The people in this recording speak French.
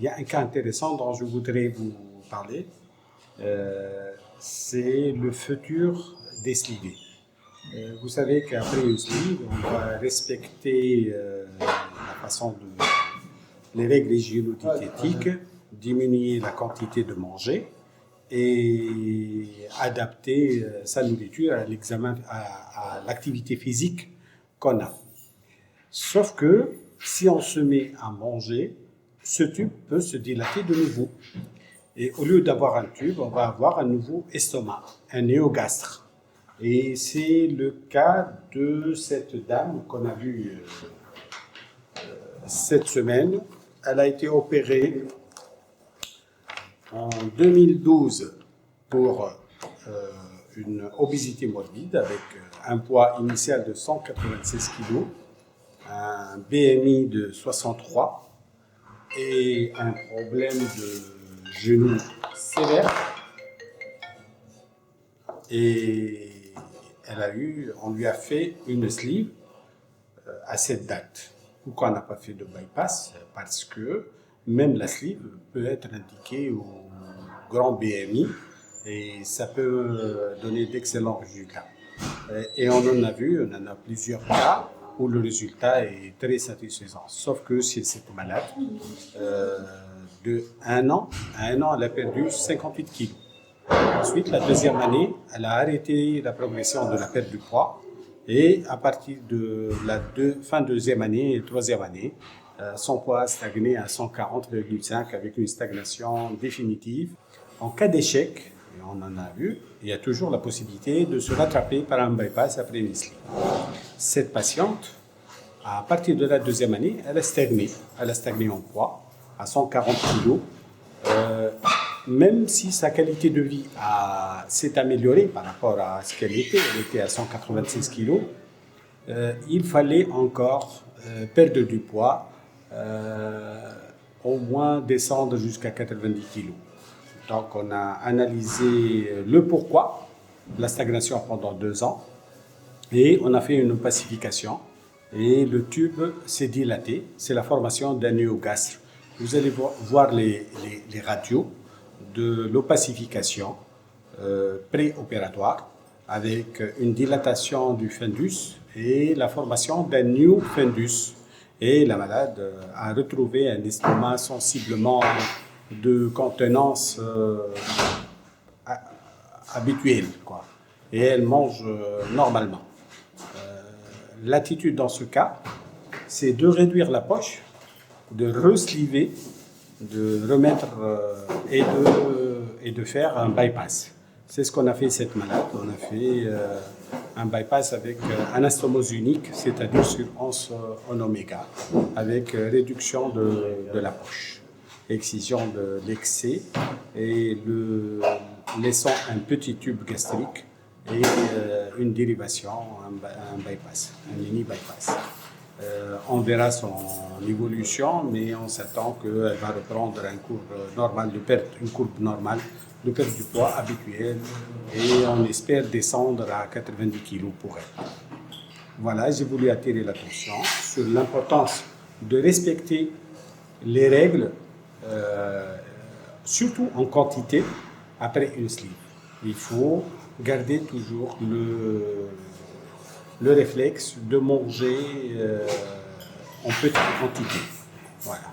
il y a un cas intéressant dont je voudrais vous parler. C'est le futur des slivés. Vous savez qu'après une sleeve, on va respecter la façon de les règles hygiéno-diététiques, diminuer la quantité de manger et adapter sa nourriture à l'examen, à l'activité physique qu'on a. Sauf que si on se met à manger, ce tube peut se dilater de nouveau. Et au lieu d'avoir un tube, on va avoir un nouveau estomac, un néogastre. Et c'est le cas de cette dame qu'on a vue cette semaine. Elle a été opérée en 2012 pour une obésité morbide avec un poids initial de 196 kg, un BMI de 63 et un problème de genou sévère. Et on lui a fait une sleeve à cette date. Pourquoi on n'a pas fait de bypass? Parce que même la sleeve peut être indiquée au grand BMI et ça peut donner d'excellents résultats. Et on en a plusieurs cas où le résultat est très satisfaisant. Sauf que si cette malade, de 1 an à 1 an, elle a perdu 58 kilos. Ensuite, la deuxième année, elle a arrêté la progression de la perte du poids. Et à partir de la fin deuxième année et troisième année, son poids a stagné à 140,5 avec une stagnation définitive. En cas d'échec, et on en a vu, il y a toujours la possibilité de se rattraper par un bypass après une sleeve. Cette patiente, à partir de la deuxième année, elle a stagné. Elle a stagné en poids à 140 kg. Même si sa qualité de vie s'est améliorée par rapport à ce qu'elle était à 186 kg, il fallait encore perdre du poids, au moins descendre jusqu'à 90 kg. Donc on a analysé le pourquoi de la stagnation pendant 2 ans et on a fait une opacification et le tube s'est dilaté. C'est la formation d'un néogastre. Vous allez voir les radios de l'opacification préopératoire avec une dilatation du fundus et la formation d'un new fundus. Et la malade a retrouvé un estomac sensiblement de contenance habituelle, quoi. Et elle mange normalement. L'attitude dans ce cas, c'est de réduire la poche, de resliver, de remettre et de faire un bypass. C'est ce qu'on a fait cette malade. On a fait un bypass avec anastomose unique, c'est-à-dire sur 11 en oméga, avec réduction de la poche, excision de l'excès et laissant un petit tube gastrique et une dérivation, un bypass, un mini bypass. On verra son évolution, mais on s'attend qu'elle va reprendre une courbe normale de perte du poids habituel et on espère descendre à 90 kg pour elle. Voilà, j'ai voulu attirer l'attention sur l'importance de respecter les règles, surtout en quantité, après une sleeve. Il faut garder toujours le réflexe de manger en petite quantité. Voilà.